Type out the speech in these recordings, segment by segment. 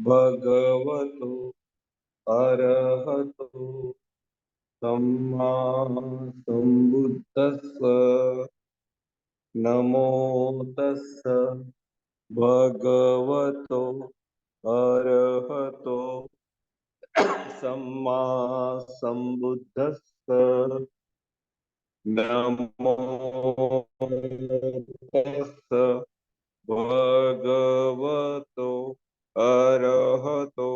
भगवतो अरहतो सम्मा सम्बुद्धस्स नमो तस्स भगवतो अरहतो सम्मा सम्बुद्धस्स नमो तस्स भगवतो अरहतो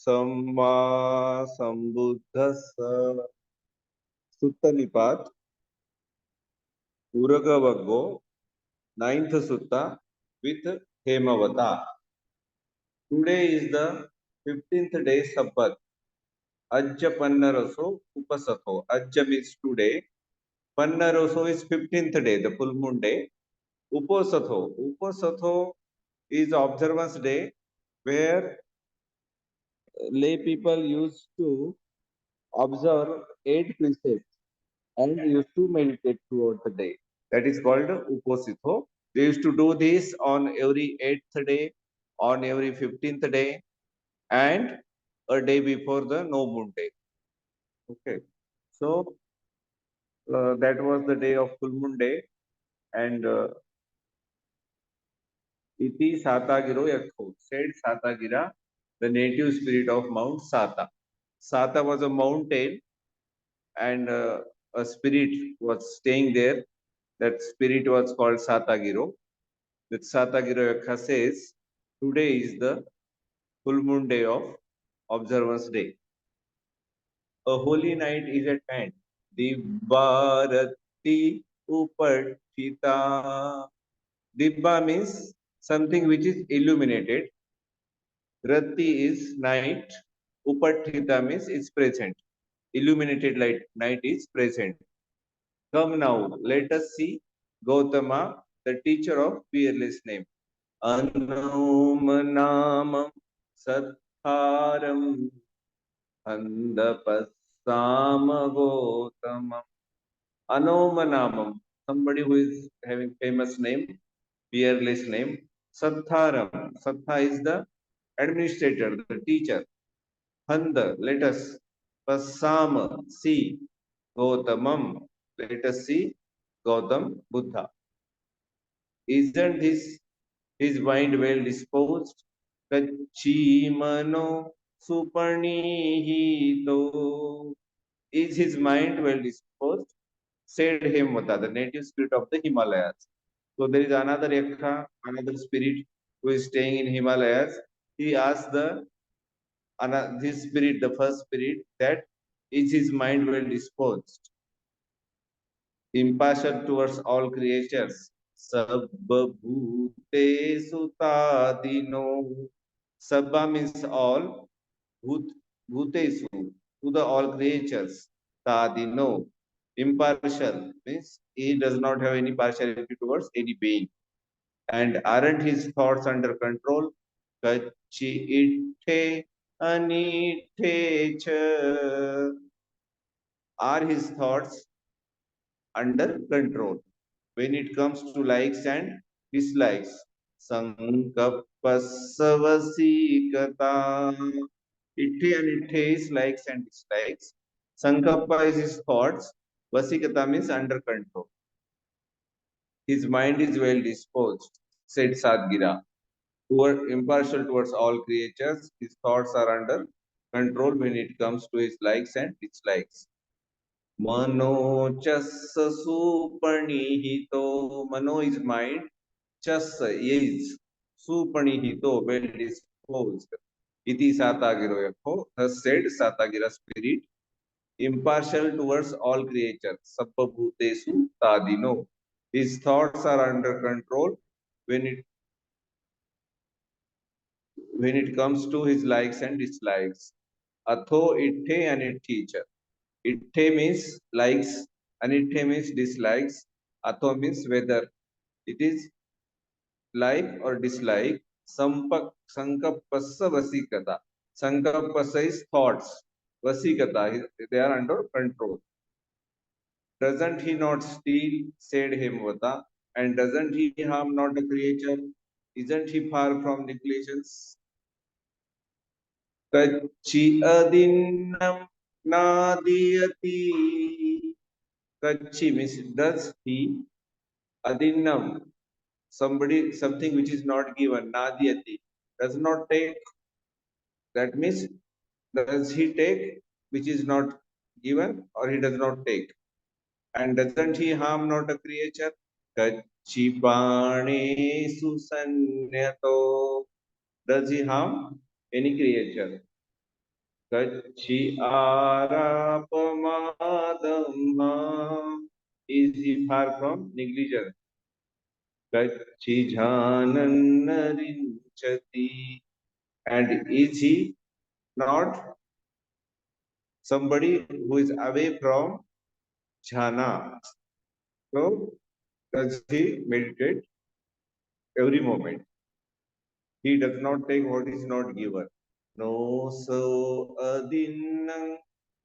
सम्मा सम्बुद्धस्स Sutta Nipata Uragavaggo 9th Sutta with Hemavata. Today is the 15th day sabbath. Ajja Pannaraso Upasato. Ajja means today. Pannaraso is 15th day, the full moon day. Upasato. Upasato is observance day where lay people used to observe 8 precepts and used to meditate throughout the day. That is called Upositho. They used to do this on every 8th day, on every 15th day, and a day before the no moon day. Okay. So that was the day of full moon day, and iti Sātāgiro yakho, said Sātāgira, the native spirit of Mount Sātā. Sātā was a mountain, and a spirit was staying there. That spirit was called Sātāgiro. That Sātāgira yakha says, today is the full moon day of observance day. A holy night is at hand. Dibbarati upachita. Dibba means something which is illuminated. Rati is night. Upachita means it's present. Illuminated light night is present. Come now, let us see Gautama, the teacher of fearless name. Anumanamam Sattharam Andapasama Gautamam. Anomanamam, somebody who is having famous name, fearless name. Sattharam, Sattha is the administrator, the teacher. Handa, let us. Passama, see. Gautamam, let us see. Gautam Buddha. Isn't his mind well disposed? Kachimano Suparnihito. Is his mind well disposed? Said Hemavata, the native spirit of the Himalayas. So there is another yakha, another spirit who is staying in Himalayas. He asked this spirit, the first spirit, that is his mind well disposed, impartial towards all creatures. Sabbabhute sutadino. Sabba means all. Bhutesu, to the all creatures. Tadino, impartial, means he does not have any partiality towards any being. And aren't his thoughts under control? Kachi itte anite cha. Are his thoughts under control? When it comes to likes and dislikes, Sankappasavasikata. Itte and itte is likes and dislikes. Sankappa is his thoughts. Vasikata means under control. His mind is well disposed, said Sātāgira. Impartial towards all creatures, his thoughts are under control when it comes to his likes and dislikes. Mano chassa supanihito. Mano is mind. Chassa is supanihito, well disposed. Iti Sātāgiro yakho. Thus said Sātāgira spirit, impartial towards all creatures. Sabbabhutesu tadino. His thoughts are under control when it comes to his likes and dislikes. Atho itte and it teacher. Itte means likes and itte means dislikes. Atho means whether it is like or dislike. Sankappassa vasikata. Sankappassa is thoughts. Vasikata, they are under control. Doesn't he not steal, said Hemavata, and doesn't he harm not a creature? Isn't he far from negligence? Kachi adinnam nadiyati. Kachi means does he? Adinnam, somebody, something which is not given. Nadiyati, does not take. That means, does he take which is not given, or he does not take? And doesn't he harm not a creature? Kachipane susanyato. Does he harm any creature? Kachi arapamadam. Is he far from negligence? Kachi jhananarinchati. And is he not somebody who is away from jhana? So does he meditate every moment? He does not take what is not given. No so adinnam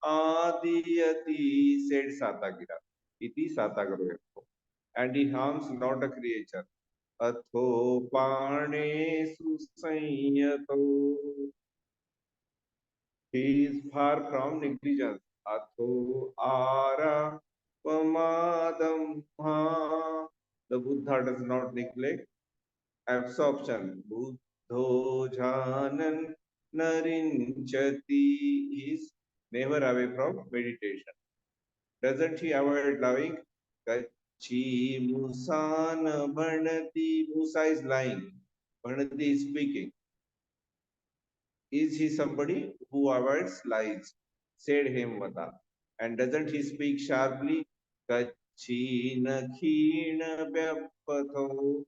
adiyati, said Sātāgira. Iti Sātāgira. And he harms not a creature. Atho pane susanyato. He is far from negligence. Atho ara pamadam ha. The Buddha does not neglect absorption. Buddho jhanan narinchati, is never away from meditation. Doesn't he avoid loving? Kachi musana bhanati. Musa is lying. Bhanati is speaking. Is he somebody who avoids lies? Said Hemavata. And doesn't he speak sharply? Kachi nakhina vyapatho.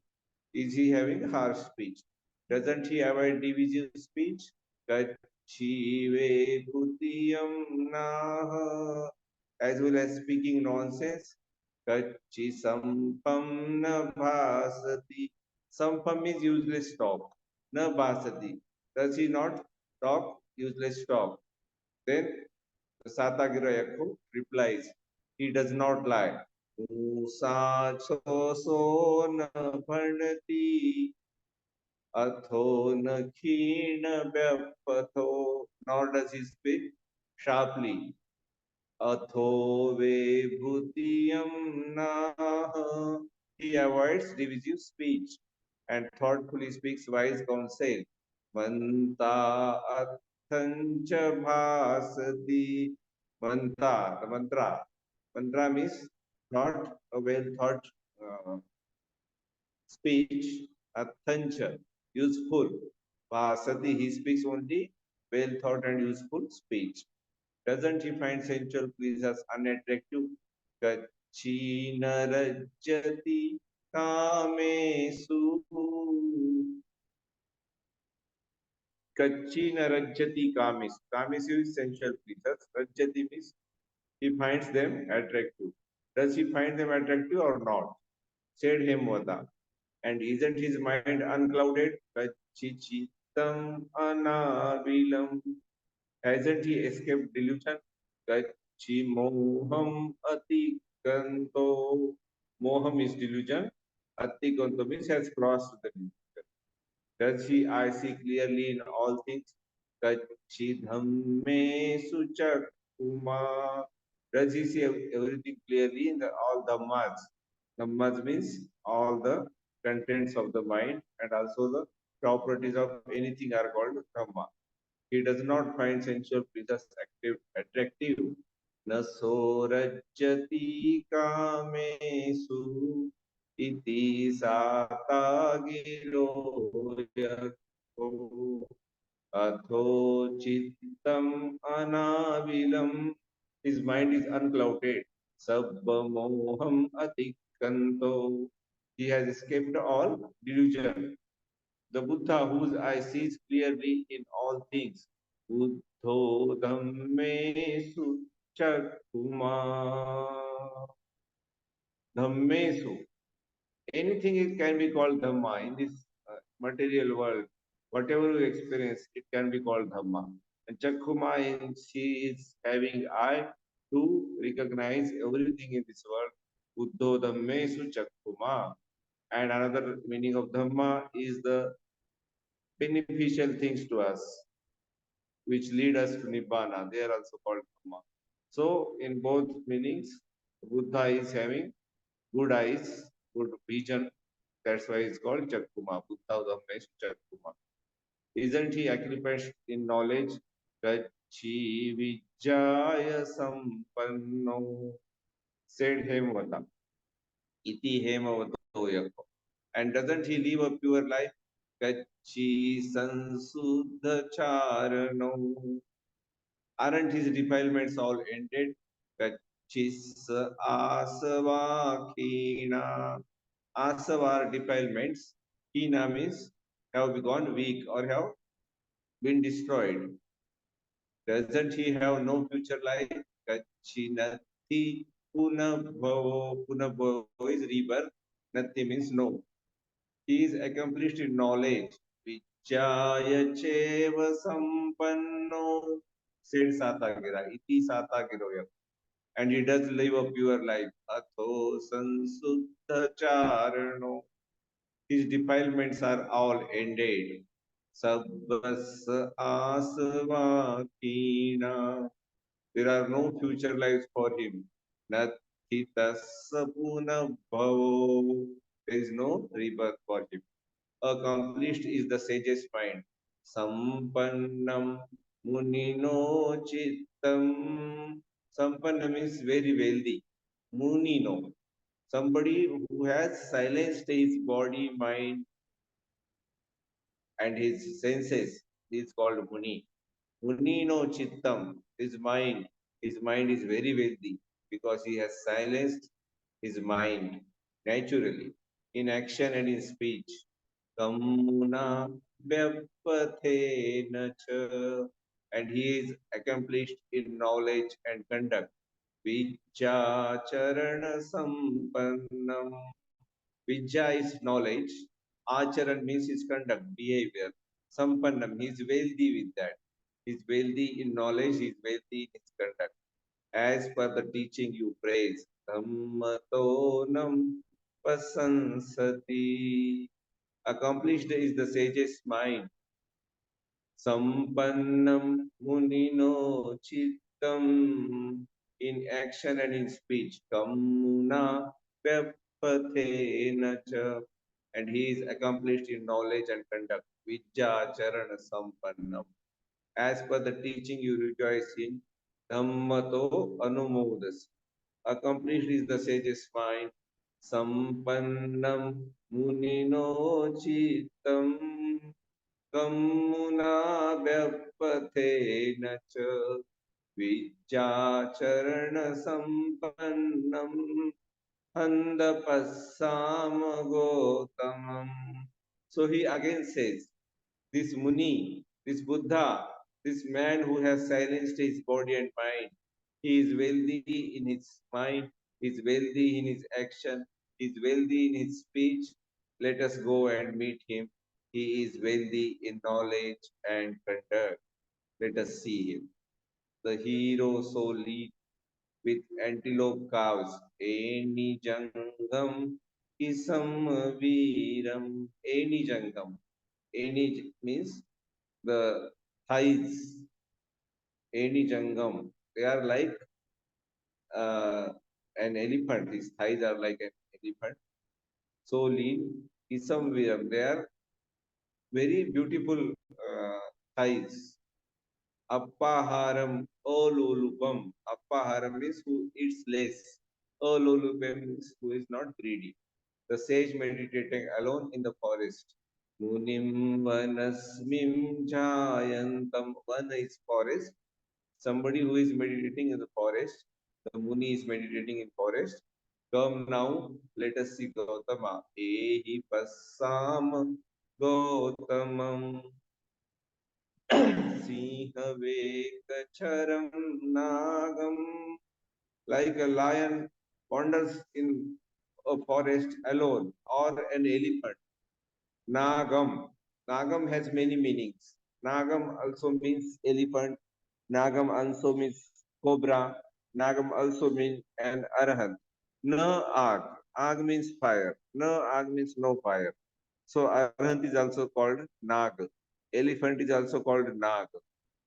Is he having harsh speech? Doesn't he avoid divisive speech? Kachive bhutiyam naha. As well as speaking nonsense. Kachi sampam na bhasati. Sampam is useless talk. Na bhasati. Does he not talk useless talk? Then the Sātāgira replies, he does not lie. Musa so na bhanati atho na khina vyapatho. Nor does he speak sharply. Atho ve bhutiyam naha. He avoids divisive speech and thoughtfully speaks wise counsel. Manta athancha bhasati. Manta, the mantra. Mantra means not a well thought speech. Athancha, useful. Bhasati, he speaks only well thought and useful speech. Doesn't he find sensual pleasures unattractive? Kachina rajati kamesu. Kachina rajati kamesu. Kamesu is sensual pleasures. Rajati means he finds them attractive. Does he find them attractive or not? Said Hemavata. And isn't his mind unclouded? Kachichitam anavilam. Hasn't he escaped delusion? Kachi moham atikanto. Moham is delusion. Atikanto means has crossed the delusion. Does he I see clearly in all things? Kachi dhamme suchakuma. Does he see everything clearly in all dhammas? Dhammas means all the contents of the mind, and also the properties of anything are called dhamma. He does not find sensual pleasures attractive. Naso rajyati kamesu iti satagiro yakho atho chittam anavilam. His mind is unclouded. Sabba moham atikanto. He has escaped all delusion. The Buddha, whose eye sees clearly in all things. Buddho dhammesu chakuma. Dhammesu. Anything can be called Dhamma in this material world. Whatever you experience, it can be called Dhamma. And Chakuma, she is having eye to recognize everything in this world. Buddho dhammesu chakuma. And another meaning of Dhamma is the beneficial things to us, which lead us to Nibbana. They are also called Dhamma. So, in both meanings, Buddha is having good eyes, good vision. That's why it's called Chakkuma. Buddha Dhammesh Chakkuma. Isn't he accomplished in knowledge? Gachi Vijaya Sampanno, said Hemavata. Iti Hemavato Yako. And doesn't he live a pure life? Gachi Sansuddha Charano. Aren't his defilements all ended? Gachis Asava Kina. Asava are defilements. Kina means have gone weak or have been destroyed. Doesn't he have no future life? Kachinati punabhavo. Punabhavo is rebirth. Nati means no. He is accomplished in knowledge. Vijaya cheva sampanno, said Sātāgira. Iti Sātāgiroya. And he does live a pure life. Atho sansuddha charano. His defilements are all ended. Sabbas asvakina. There are no future lives for him. Nathitassa punabhavo. There is no rebirth for him. Accomplished is the sage's mind. Sampannam munino chittam. Sampanna means very wealthy. Munino. Somebody who has silenced his body, mind, and his senses is called Muni. Muni no chittam, his mind is very wealthy because he has silenced his mind naturally in action and in speech. Kamuna vyapathena cha, and he is accomplished in knowledge and conduct. Vichacharana sampannam. Vidya is knowledge. Acharan means his conduct, behavior. Sampannam, he is wealthy with that. He is wealthy in knowledge, he is wealthy in his conduct. As per the teaching you praise. Dhammatonam pasansati. Accomplished is the sage's mind. Sampannam munino chittam, in action and in speech. Kamuna vyapathena cha, and he is accomplished in knowledge and conduct. Vijja charana sampannam. As per the teaching you rejoice in. Dhammato anumodas. Accomplished is the sage's mind. Sampannam munino chittam. कमुनाव्यपथेन च विद्याचरणसम्पन्नं handapassamagautamam. So he again says, this Muni, this Buddha, this man who has silenced his body and mind, he is wealthy in his mind, he is wealthy in his action, he is wealthy in his speech. Let us go and meet him. He is wealthy in knowledge and conduct. Let us see him. The hero so lead with antelope calves. Any jangam isam veeram. Any jangam. Any means the thighs. Any jangam. They are like an elephant. His thighs are like an elephant. So lean. Isam veeram. They are very beautiful thighs. Appaharam olulupam. Appaharam means who eats less. Olulupam means who is not greedy. The sage meditating alone in the forest. Munim vanasmim jayantam. Vana is forest. Somebody who is meditating in the forest. The Muni is meditating in forest. Come now, let us see Gautama. Ehi passam Gautamam. Sinhavekacharam Nagam. Like a lion wanders in a forest alone, or an elephant. Nagam. Nagam has many meanings. Nagam also means elephant. Nagam also means cobra. Nagam also means an arhat. Na ag. Ag means fire. No ag means no fire. So Arhant is also called Nag. Elephant is also called Nag.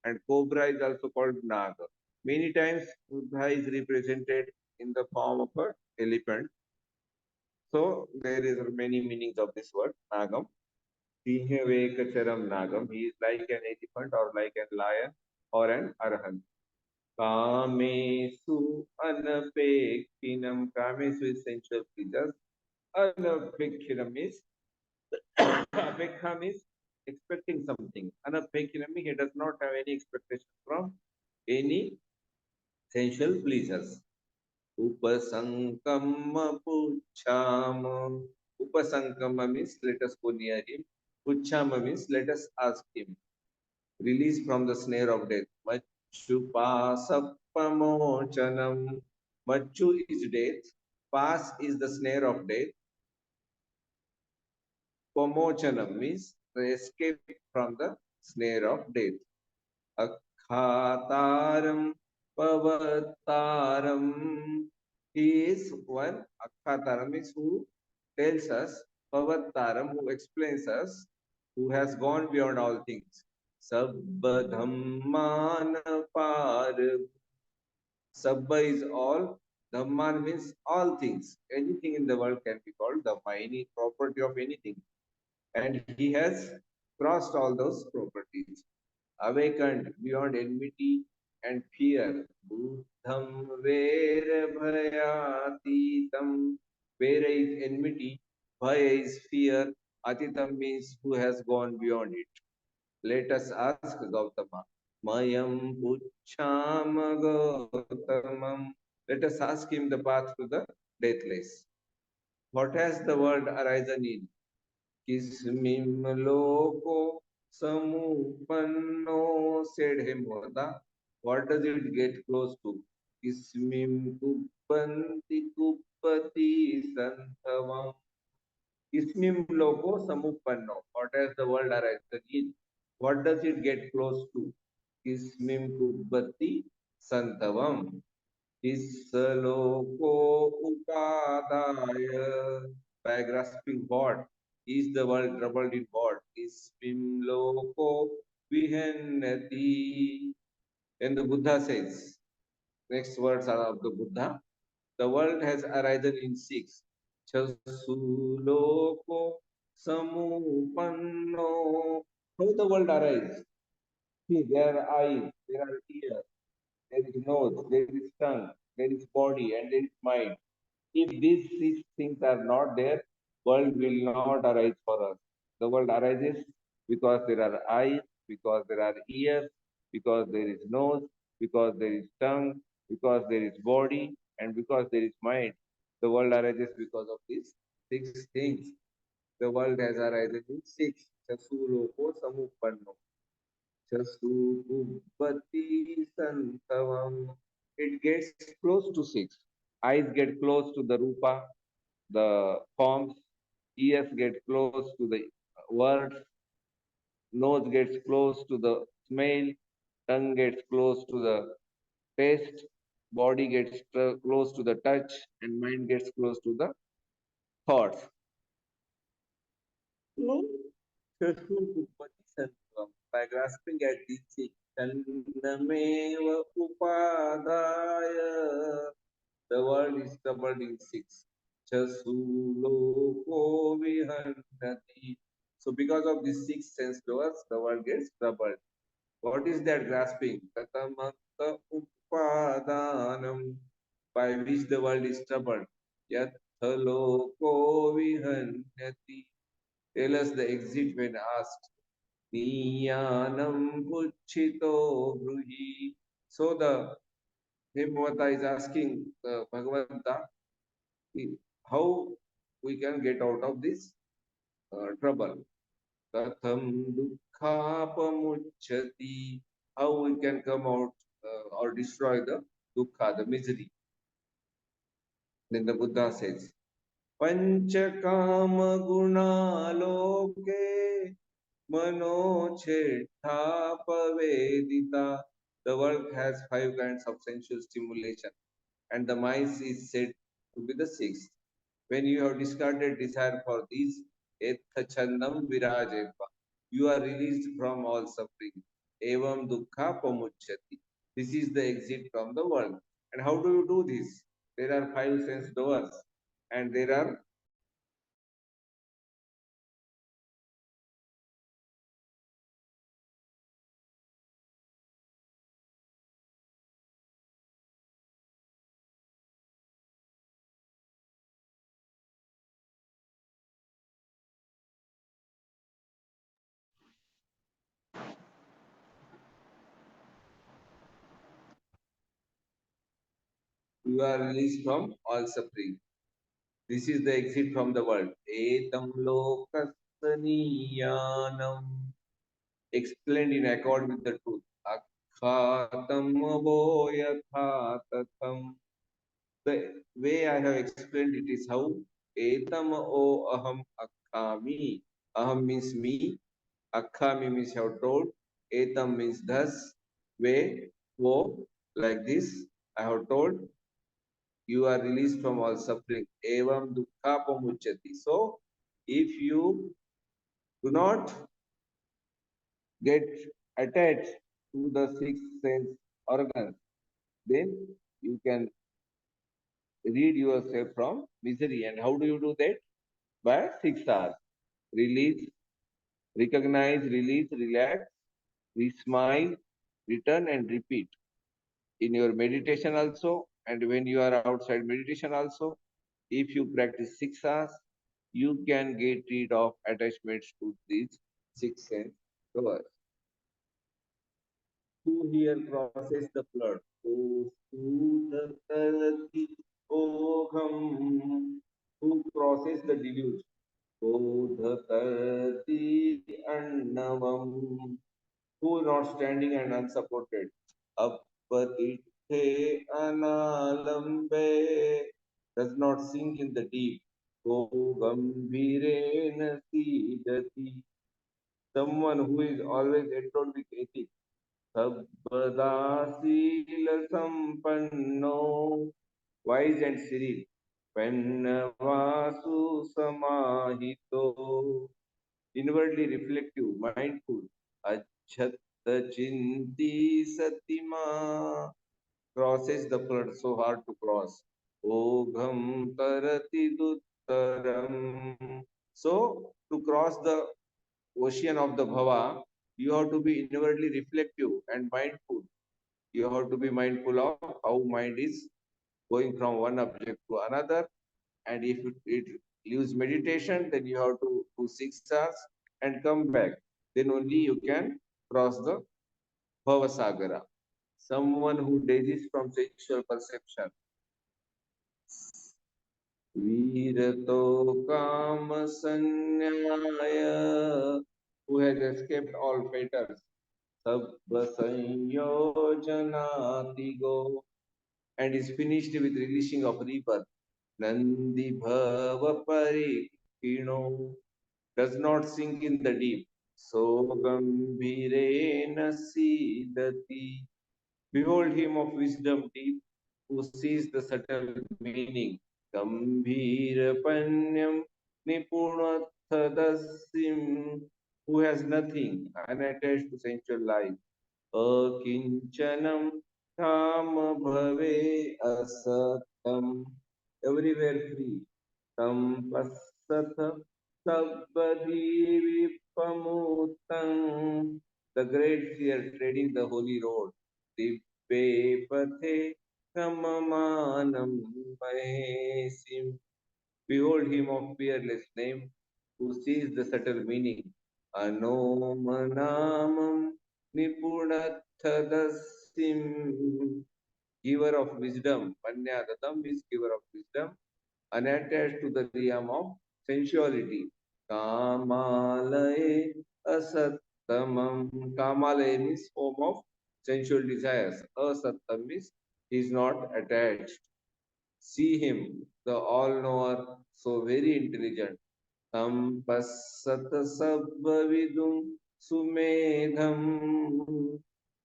And Cobra is also called Nag. Many times Buddha is represented in the form of an elephant. So there is many meanings of this word, Nagam. Sinhavekacharam Nagam. He is like an elephant or like a lion or an Arhant. Kamesu anapekhinam. Kamesu is sensual pleasures. Anapekhinam is Apekha is expecting something. Anapekhinam he does not have any expectation from any sensual pleasures. Upasankama puchama. Upasankama means let us go near him. Puchama means let us ask him. Release from the snare of death. Machu pasapamochanam. Machu is death. Pas is the snare of death. Pamochanam means the escape from the snare of death. Akhataram Pavataram. He is one. Akhataram is who tells us. Pavataram who explains us. Who has gone beyond all things. Sabbadhamman par. Sabba is all. Dhamman means all things. Anything in the world can be called Dhamma. Any property of anything. And he has crossed all those properties. Awakened beyond enmity and fear. Buddham Vera Bhayatitam. Vera is enmity, Bhaya is fear, Atitam means who has gone beyond it. Let us ask Gautama. Mayam Pucham Gautamam. Let us ask him the path to the deathless. What has the world arisen in? Kismim loko samupanno said Hemavata. What does it get close to? Kismim kuppanti kuppati santhavam. Kismim loko samupanno. What has the world arisen in? What does it get close to? Kismim kuppati santhavam. Isaloko upadaya. By grasping what? Is the world troubled in what? Ismim loko vihennati. And the Buddha says, next words are of the Buddha. The world has arisen in six. Chasu loko samupanno. How the world arises? See, there are eyes, there are ears, there is nose, there is tongue, there is body, and there is mind. If these six things are not there, world will not arise for us. The world arises because there are eyes, because there are ears, because there is nose, because there is tongue, because there is body, and because there is mind. The world arises because of these six things. The world has arisen in six. Chasuroko samupanno. Chasubhati santavam. It gets close to six. Eyes get close to the rupa, the forms, ears get close to the words, nose gets close to the smell, tongue gets close to the taste, body gets close to the touch, and mind gets close to the thoughts. So, by grasping at these things, Kannameva upadaya, the world is troubled in six. Chasuloko vihannati. So because of these six sense doors, the world gets troubled. What is that grasping? Tatamanta upadanam, by which the world is troubled. Yathaloko vihannati. Tell us the exit when asked. Niyanam puchito bruhi. So the Hemavata is asking Bhagavanta how we can get out of this trouble. Katham dukkhapamucchati. How we can come out or destroy the dukkha, the misery. Then the Buddha says, Panchakama guna loke manochetta pavedita. The world has five kinds of sensual stimulation, and the mind is said to be the sixth. When you have discarded desire for these, etachandam virajepa, you are released from all suffering. Evam dukkha pamuchyati. This is the exit from the world. And how do you do this? There are five sense doors, and there are you are released from all suffering. This is the exit from the world. Etam lokastaniyanam. Explained in accord with the truth. Akhatam aboyathatam. The way I have explained it is how etam o aham akhami. Aham means me. Akhami means have told. Etam means thus. Way. O. Like this. I have told. You are released from all suffering. Evam dukkha pamuchyati. So, if you do not get attached to the six sense organs, then you can rid yourself from misery. And how do you do that? By 6 hours. Release, recognize, release, relax, smile, return, and repeat. In your meditation also, and when you are outside meditation also, if you practice 6 hours, you can get rid of attachments to these six sense doors. Who here crosses the flood? O Sujato, Oham. Who crosses the deluge? Bodhatati Annavam. Who is not standing and unsupported? Appatithe Analambe. Does not sink in the deep. Go Gambhirena Sidati. Someone who is always endowed with ethics. Sabbadasil Sampanno. Wise and serene. Pannavasu Samahito. Inwardly reflective, mindful. Ajhatta Chinti Satima. Crosses the flood so hard to cross. Ogham Tarati Duttaram. So, to cross the ocean of the bhava, you have to be inwardly reflective and mindful. You have to be mindful of how mind is going from one object to another. And if it leaves meditation, then you have to do 6 hours and come back. Then only you can cross the bhava sagara. Someone who desist from sexual perception. Virato kama sanyaya, who has escaped all fetters. Sabba sanyojanatigo, and is finished with releasing of rebirth. Nandi bhava parikino, does not sink in the deep. So gambhirena sidati, behold him of wisdom deep, who sees the subtle meaning. Gambhirapanyam nipunathadasim, who has nothing, unattached to sensual life. Akinchanam kama bhave asatam, everywhere free. Tam passatha sabbadi vipamutam, the great seer treading the holy road. Dippe pathe kamamanam mahesim, behold him of fearless name, who sees the subtle meaning. Anomanamam nipunathadasim, giver of wisdom. Panyadatam is giver of wisdom, unattached to the realm of sensuality. Kamalaye asattamam. Kamalaye means home of sensual desires. Asattam means he is not attached. See him, the all-knower, so very intelligent. Tam passata sabbhavidum sumedham,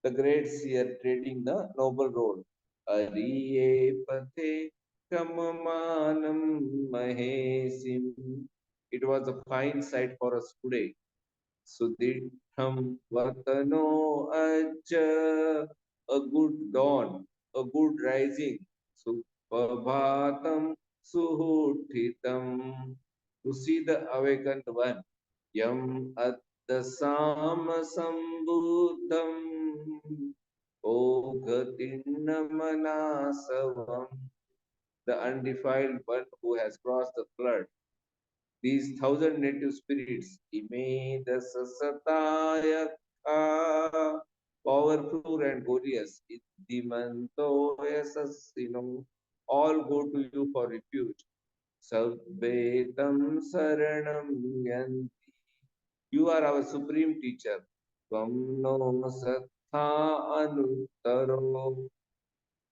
the great seer treading the noble road. Ariye pathe Kamamanam Mahesim. It was a fine sight for us today. Suditham Vatano Ajja, a good dawn, a good rising. Subhabhatam Suhutitam, to see the awakened one. Yam Addasama Sambuddham, O Gatinna Manasavam, the undefiled one who has crossed the flood. These thousand native spirits, Imeda Sasataya, powerful and glorious, Iddimanto Yasasino, all go to you for refuge. Sabbetam Saranam Yanti, you are our supreme teacher. Tvam no Satha Anuttaro,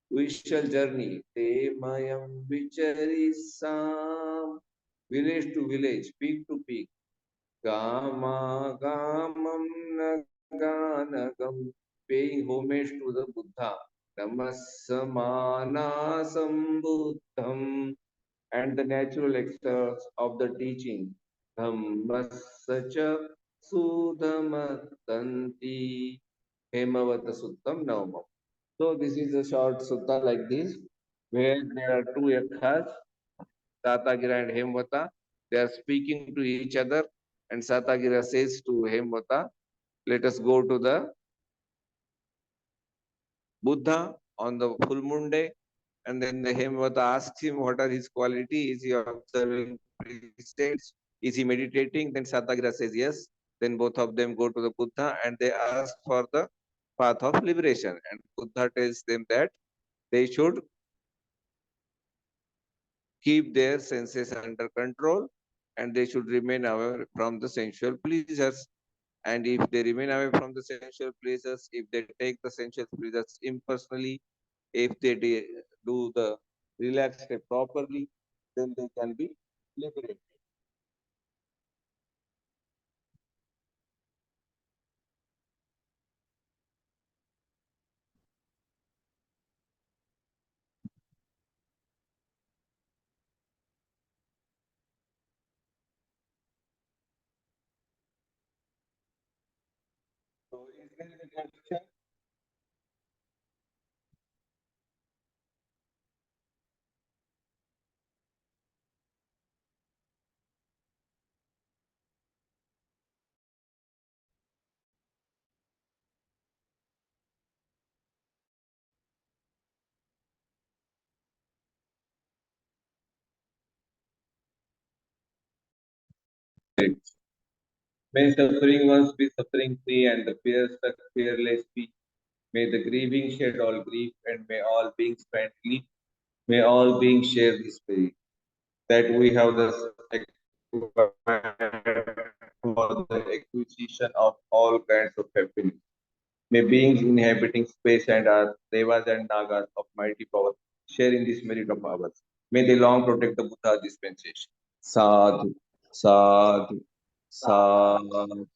we shall journey. Te Mayam Vicharisam, village to village, peak to peak. Gama Gamam Naganagam, paying homage to the Buddha. Namasamana Sambuddham, and the natural extras of the teaching. Dhammasacha Sudhamatanti Hemavata Suttam Navamam. So this is a short sutta like this, where there are two yakhas, Sātāgira and Hemavata. They are speaking to each other, and Sātāgira says to Hemavata, let us go to the Buddha on the full moon day. And then the Hemavata asks him what are his qualities. Is he observing precepts? Is he meditating? Then Sātāgira says yes. Then both of them go to the Buddha and they ask for the path of liberation. And Buddha tells them that they should keep their senses under control and they should remain away from the sensual pleasures. And if they remain away from the sensual pleasures, if they take the sensual pleasures impersonally, if they do the relaxed step properly, then they can be liberated. So is there any question? May suffering ones be suffering free and the fear fearless be. May the grieving shed all grief and may all beings find relief. May all beings share this spirit. That we have the for the acquisition of all kinds of happiness. May beings inhabiting space and earth, devas and nagas of mighty power, share in this merit of ours. May they long protect the Buddha dispensation. Sadhu, sadhu, sadhu.